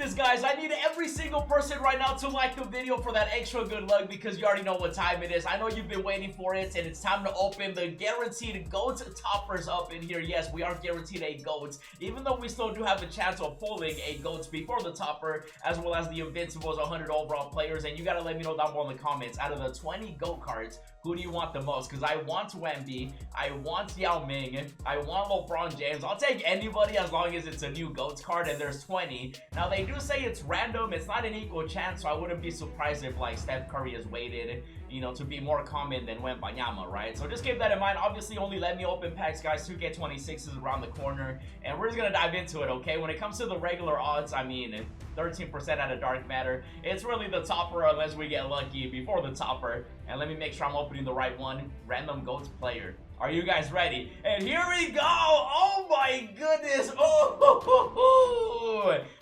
this, guys. I need every single person right now to like the video for that extra good luck, because you already know what time it is. I know you've been waiting for it, and it's time to open the guaranteed GOAT toppers up in here. Yes, we are guaranteed a GOAT, even though we still do have the chance of pulling a GOAT before the topper, as well as the Invincibles 100 overall players. And you gotta let me know down below in the comments, out of the 20 GOAT cards, who do you want the most? Because I want Wemby, I want Yao Ming, I want LeBron James. I'll take anybody as long as it's a new GOAT card, and there's 20. Now, they do say it's random. It's not an equal chance, so I wouldn't be surprised if, like, Steph Curry is weighted, you know, to be more common than Wembanyama, right? So just keep that in mind. Obviously, only let me open packs, guys. 2K26 is around the corner, and we're just gonna dive into it, okay? When it comes to the regular odds, I mean, 13% out of dark matter. It's really the topper unless we get lucky before the topper. And let me make sure I'm opening the right one. Random GOAT player. Are you guys ready? And here we go! Oh my goodness! Oh,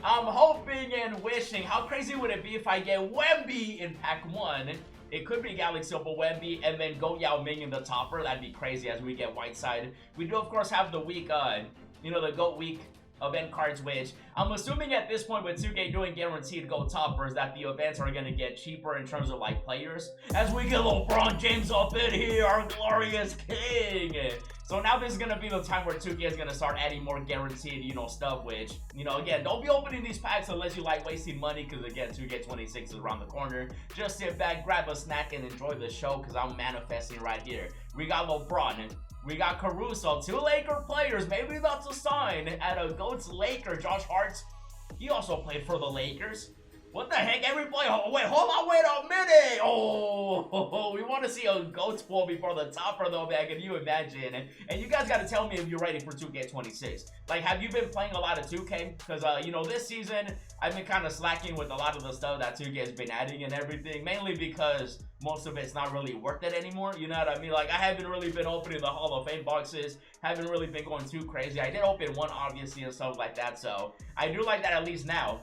I'm hoping and wishing. How crazy would it be if I get Wemby in pack 1? It could be Galaxy Opal Wemby and then go Yao Ming in the topper. That'd be crazy as we get Whiteside. We do, of course, have the week, you know, the GOAT week event cards, which I'm assuming at this point with 2K doing guaranteed GOAT toppers that the events are going to get cheaper in terms of, like, players. As we get LeBron James up in here, our glorious king. So now this is going to be the time where 2K is going to start adding more guaranteed, you know, stuff, which, you know, again, don't be opening these packs unless you like wasting money, because, again, 2K26 is around the corner. Just sit back, grab a snack, and enjoy the show, because I'm manifesting right here. We got LeBron. We got Caruso, 2 Laker players. Maybe that's a sign. At a GOAT's Laker, Josh Hart. He also played for the Lakers. What the heck? Every player. Oh, wait, hold on. Wait a minute. Oh, we want to see a GOAT's pull before the topper, though, man. Can you imagine? And you guys got to tell me if you're ready for 2K26. Like, have you been playing a lot of 2K? Because, you know, this season, I've been kind of slacking with a lot of the stuff that 2K has been adding and everything. Mainly because most of it's not really worth it anymore. You know what I mean? Like, I haven't really been opening the Hall of Fame boxes. Haven't really been going too crazy. I did open one, obviously, and stuff like that. So, I do like that at least now.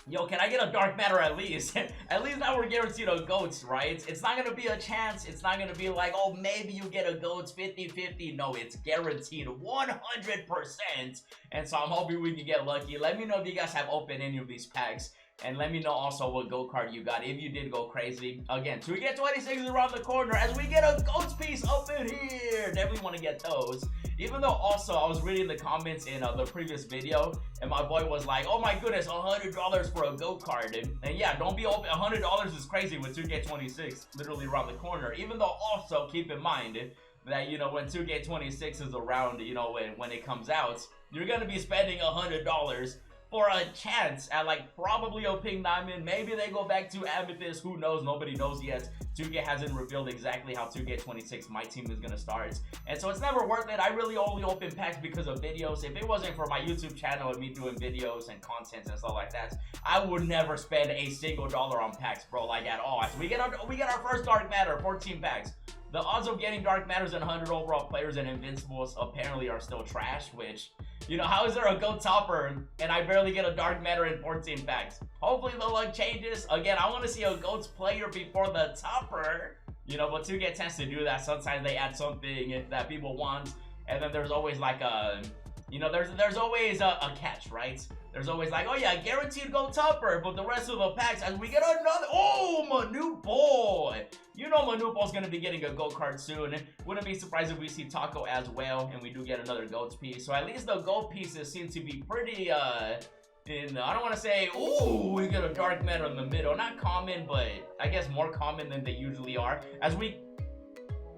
Yo, can I get a dark matter at least? At least now we're guaranteed a GOATs, right? It's not going to be a chance. It's not going to be like, oh, maybe you get a GOATs 50-50. No, it's guaranteed 100%. And so I'm hoping we can get lucky. Let me know if you guys have opened any of these packs. And let me know also what GOAT card you got if you did go crazy. Again, 2K26 is around the corner as we get a GOATs piece up in here. Definitely want to get those. Even though also I was reading the comments in the previous video, and my boy was like, oh my goodness, $100 for a GOAT card. And yeah, don't be open. $100 is crazy with 2K26 literally around the corner. Even though also keep in mind that, you know, when 2K26 is around, you know, when it comes out, you're going to be spending $100 for a chance at, like, probably a pink diamond. Maybe they go back to amethyst. Who knows? Nobody knows yet. 2K hasn't revealed exactly how 2K26 MyTeam is gonna start, and so it's never worth it. I really only open packs because of videos. If it wasn't for my YouTube channel and me doing videos and content and stuff like that, I would never spend a single dollar on packs, bro, like at all. So we get our first dark matter, 14 packs. The odds of getting dark matters and 100 overall players and invincibles apparently are still trash, which, you know, how is there a GOAT topper and I barely get a dark matter in 14 packs? Hopefully the luck changes. Again, I want to see a GOAT's player before the topper, you know, but 2K tends to do that. Sometimes they add something that people want, and then there's always like a, you know, there's always a catch, right? There's always like, oh yeah, guaranteed GOAT topper, but the rest of the packs, as we get another, oh, Manu boy. You know Manu Ball's gonna be getting a GOAT card soon. Wouldn't be surprised if we see Taco as well, and we do get another GOAT piece. So at least the GOAT pieces seem to be pretty, I don't want to say, ooh, we get a dark matter in the middle. Not common, but I guess more common than they usually are. As we,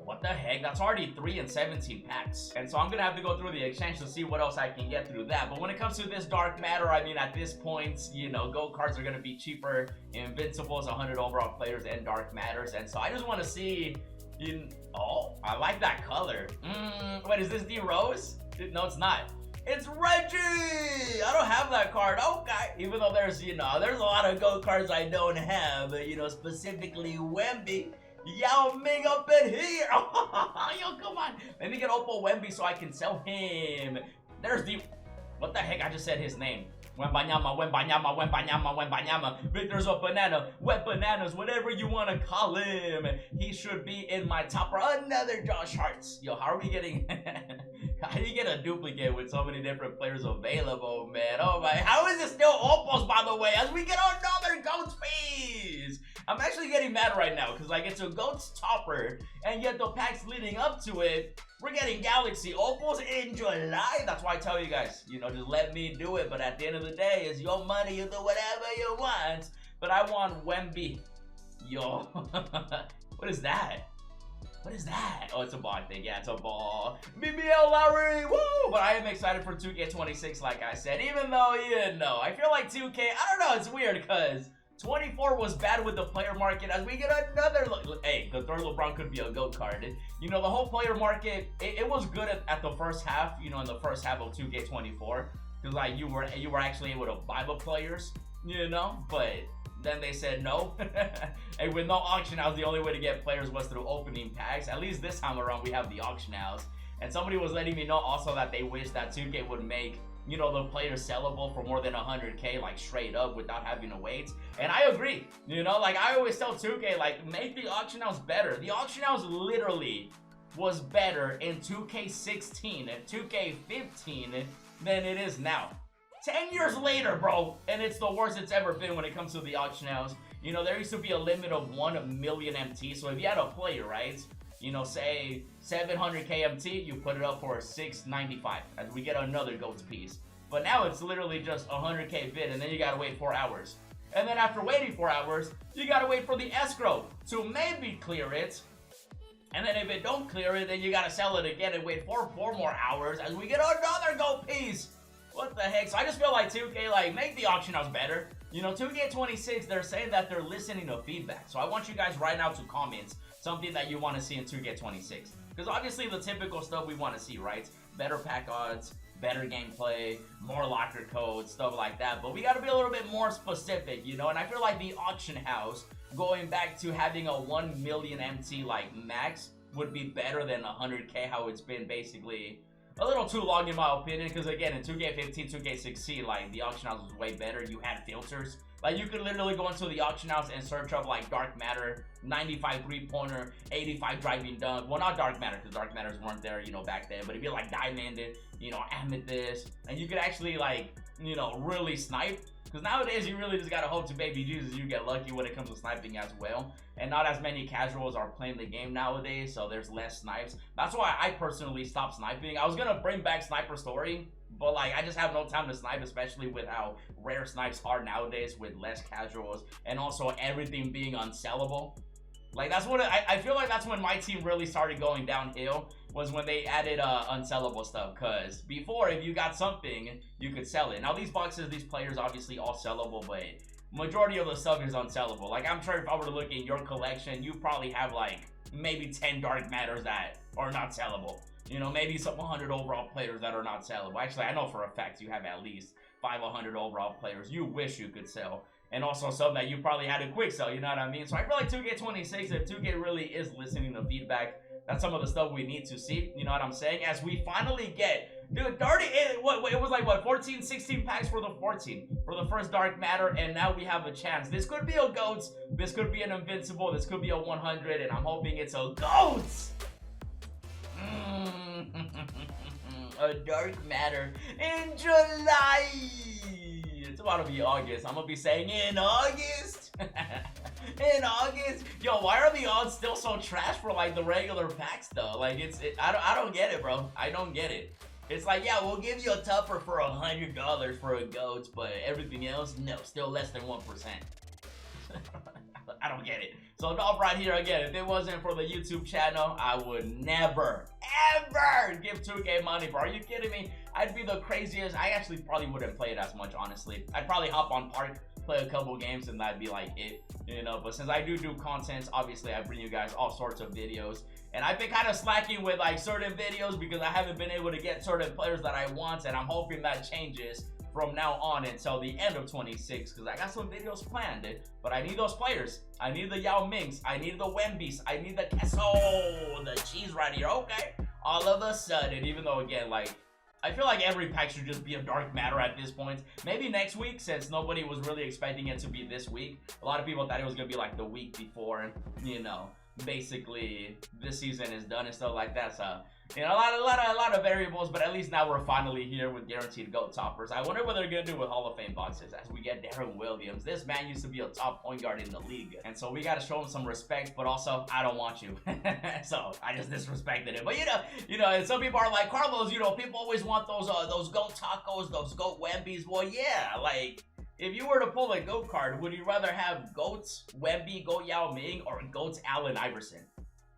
what the heck? That's already 3 and 17 packs. And so I'm going to have to go through the exchange to see what else I can get through that. But when it comes to this dark matter, I mean, at this point, you know, GOAT cards are going to be cheaper. Invincibles, 100 overall players, and dark matters. And so I just want to see, oh, I like that color. Wait, is this D Rose? No, it's not. It's Reggie! I don't have that card. Okay. Even though there's, you know, there's a lot of GOAT cards I don't have. You know, specifically Wemby. Yao Ming up in here. Yo, come on. Let me get Oppo Wemby so I can sell him. There's the... What the heck? I just said his name. Wembanyama, Wembanyama, Wembanyama, Wembanyama. Victor's a banana. Wet bananas, whatever you want to call him. He should be in my topper. Another Josh Hart's. Yo, how are we getting... How do you get a duplicate with so many different players available, man? Oh my, how is it still Opals, by the we get another GOATS piece. I'm actually getting mad right now because like it's a GOATS topper, and yet the packs leading up to it, we're getting Galaxy Opals in July. That's why I tell you guys, you know, just let me do it. But at the end of the day, it's your money. You do whatever you want. But I want Wemby. Yo, what is that? What is that? Oh, it's a ball thing. Yeah, it's a ball. BBL Lowry, woo! But I am excited for 2K26, like I said. Even though, you know, I feel like 2K, I don't know, it's weird because 24 was bad with the player market. As we get another look, hey, the third LeBron could be a GOAT card. You know, the whole player market, it was good at the first half, you know, in the first half of 2K24. Because, like, you were actually able to buy the players, you know, but then they said no. And with no auction house, the only way to get players was through opening packs. At least this time around, we have the auction house. And somebody was letting me know also that they wish that 2K would make, you know, the players sellable for more than 100K, like straight up without having to wait. And I agree, you know, like I always tell 2K, like make the auction house better. The auction house literally was better in 2K16 and 2K15 than it is now. 10 years later, bro, and it's the worst it's ever been when it comes to the auction house. You know, there used to be a limit of 1 million MT, so if you had a player, right, you know, say 700K MT, you put it up for 695 as we get another GOATS piece. But now it's literally just 100K bid, and then you gotta wait 4 hours. And then after waiting 4 hours, you gotta wait for the escrow to maybe clear it. And then if it don't clear it, then you gotta sell it again and wait for 4 more hours as we get another GOAT piece. What the heck? So I just feel like 2K, like, make the auction house better. You know, 2K26, they're saying that they're listening to feedback. So I want you guys right now to comment something that you want to see in 2K26. Because obviously the typical stuff we want to see, right? Better pack odds, better gameplay, more locker codes, stuff like that. But we got to be a little bit more specific, you know? And I feel like the auction house, going back to having a 1 million MT, like, max, would be better than 100K, how it's been basically a little too long in my opinion, because again, in 2K15, 2K16, like, the auction house was way better. You had filters. Like, you could literally go into the auction house and search up, like, Dark Matter, 95 three-pointer, 85 driving dunk. Well, not Dark Matter, because Dark Matters weren't there, you know, back then. But if you like Diamond, you know, Amethyst, and you could actually, like, you know, really snipe. Because nowadays, you really just gotta hope to baby Jesus you get lucky when it comes to sniping as well. And not as many casuals are playing the game nowadays, so there's less snipes. That's why I personally stopped sniping. I was gonna bring back Sniper Story, but like I just have no time to snipe, especially with how rare snipes are nowadays with less casuals and also everything being unsellable. Like that's what I feel like that's when my team really started going downhill, was when they added unsellable stuff. Because before, if you got something, you could sell it. Now these boxes, these players, obviously all sellable, but majority of the stuff is unsellable. Like I'm sure if I were to look in your collection, you probably have like maybe 10 Dark Matters that are not sellable. You know, maybe some 100 overall players that are not sellable. Actually, I know for a fact you have at least 500 overall players you wish you could sell. And also some that you probably had to quick sell, you know what I mean? So I feel like 2K26, if 2K really is listening to feedback, that's some of the stuff we need to see, you know what I'm saying? As we finally get, dude, 30, it was like, what, 14, 16 packs for the 14, for the first Dark Matter, and now we have a chance. This could be a GOATS, this could be an Invincible, this could be a 100, and I'm hoping it's a GOATS! A Dark Matter in July! It's about to be August. I'm gonna be saying in August. In August. Yo, why are the odds still so trash for like the regular packs though? Like I don't get it, bro. I don't get it. It's like, yeah, we'll give you a tupper for $100 for a GOATS, but everything else, no, still less than 1%. I don't get it. So no, right here again, if it wasn't for the YouTube channel, I would never, ever give 2K money, bro. Are you kidding me? I'd be the craziest. I actually probably wouldn't play it as much, honestly. I'd probably hop on Park, play a couple games, and that'd be like it, you know. But since I do content, obviously I bring you guys all sorts of videos. And I've been kind of slacking with like certain videos because I haven't been able to get certain players that I want, and I'm hoping that changes from now on until the end of 26, because I got some videos planned, but I need those players. I need the Yao Mings, I need the Wembys, I need the the cheese right here. Okay, all of a sudden, even though again, like, I feel like every pack should just be a Dark Matter at this point. Maybe next week, since nobody was really expecting it to be this week. A lot of people thought it was gonna be like the week before, you know. basically this season is done and stuff like that. So, you know, a lot of variables, but at least now we're finally here with guaranteed GOAT toppers. I wonder what they're gonna do with Hall of Fame boxes as we get Darren Williams. This man used to be a top point guard in the league, and so we gotta show him some respect. But also, I don't want you, so I just disrespected him. But you know, and some people are like, Carlos, you know, people always want those GOAT tacos, those GOAT Wembys. Well, yeah, like, if you were to pull a GOAT card, would you rather have GOAT Wemby, GOAT Yao Ming, or GOAT Allen Iverson?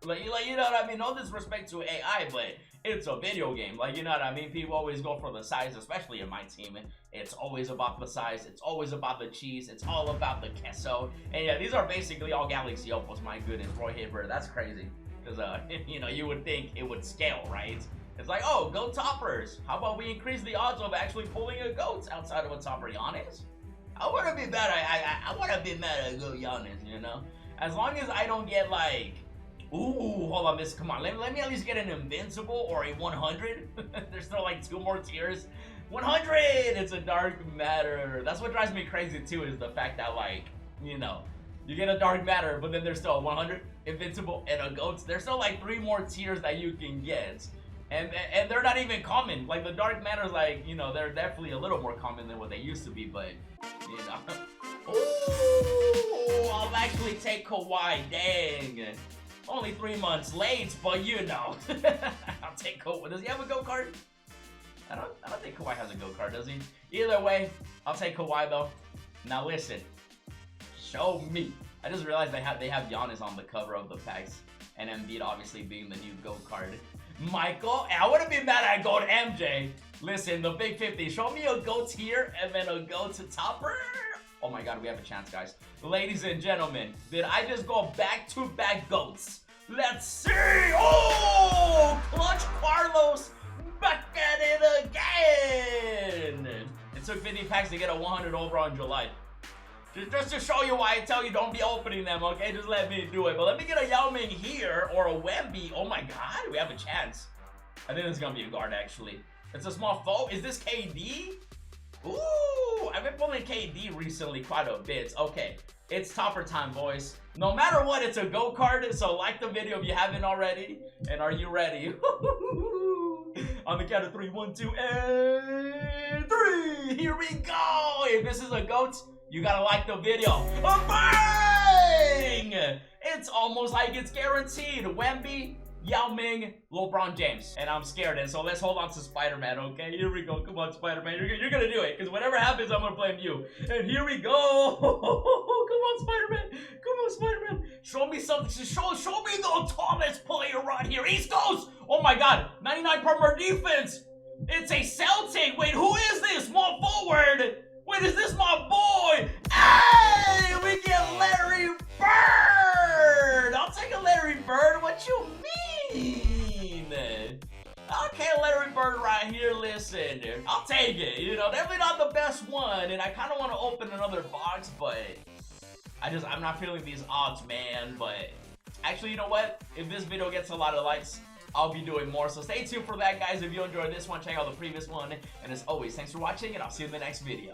Like, you know what I mean? No disrespect to AI, but it's a video game. Like, you know what I mean? People always go for the size, especially in my team. It's always about the size. It's always about the cheese. It's all about the queso. And yeah, these are basically all Galaxy Opals. My goodness, Roy Haber, that's crazy. Because, you know, you would think it would scale, right? It's like, oh, GOAT toppers. How about we increase the odds of actually pulling a GOAT outside of a topper? Giannis? I want to be mad. I want to be mad at GOAT Giannis, you know? As long as I don't get, like... Ooh, hold on, this. Come on, let me at least get an invincible or a 100. There's still like 2 more tiers. 100. It's a dark matter. That's what drives me crazy too, is the fact that, like, you know, you get a dark matter, but then there's still a 100 invincible and a GOAT. There's still like 3 more tiers that you can get, and they're not even common. Like, the dark matters, like, you know, they're definitely a little more common than what they used to be, but you know. Ooh, I'll actually take Kawhi. Dang. Only 3 months late, but you know. I'll take Kawhi. Does he have a GOAT card? I don't think Kawhi has a GOAT card, does he? Either way, I'll take Kawhi though. Now listen, show me. I just realized they have Giannis on the cover of the packs, and Embiid obviously being the new GOAT card. Michael, I wouldn't be mad at GOAT MJ. Listen, the big 50. Show me a GOAT here and then a GOAT to topper. Oh my god, we have a chance, guys. Ladies and gentlemen, did I just go back-to-back GOATs? Let's see! Oh! Clutch Carlos back at it again! It took 50 packs to get a 100 overall in July. Just to show you why I tell you don't be opening them, okay? Just let me do it. But let me get a Yao Ming here or a Wemby. Oh my god, we have a chance. I think it's gonna be a guard, actually. It's a small foe. Is this KD? Ooh, I've been pulling KD recently quite a bit. Okay, it's topper time, boys. No matter what, it's a GOAT card, so like the video if you haven't already. And are you ready? On the count of 3, 1, 2, and 3. Here we go. If this is a GOAT, you gotta like the video. A bang! It's almost like it's guaranteed. Wemby, Yao Ming, LeBron James, and I'm scared, and so let's hold on to Spider-Man, okay? Here we go. Come on, Spider-Man, you're gonna do it, because whatever happens, I'm gonna blame you. And here we go. Come on, Spider-Man. Come on, Spider-Man. Show me something. Show me the tallest player right here. East Coast. Oh my God, 99 perimeter defense. It's a Celtic. Wait, who is this? Small forward. Wait, is this my boy? Hey, we get Larry Bird. I'll take a Larry Bird. What you mean? Okay, Larry Bird right here. Listen, I'll take it. You know, definitely not the best one, and I kind of want to open another box, but I'm not feeling these odds, man. But actually, you know what? If this video gets a lot of likes, I'll be doing more. So stay tuned for that, guys. If you enjoyed this one, check out the previous one. And as always, thanks for watching, and I'll see you in the next video.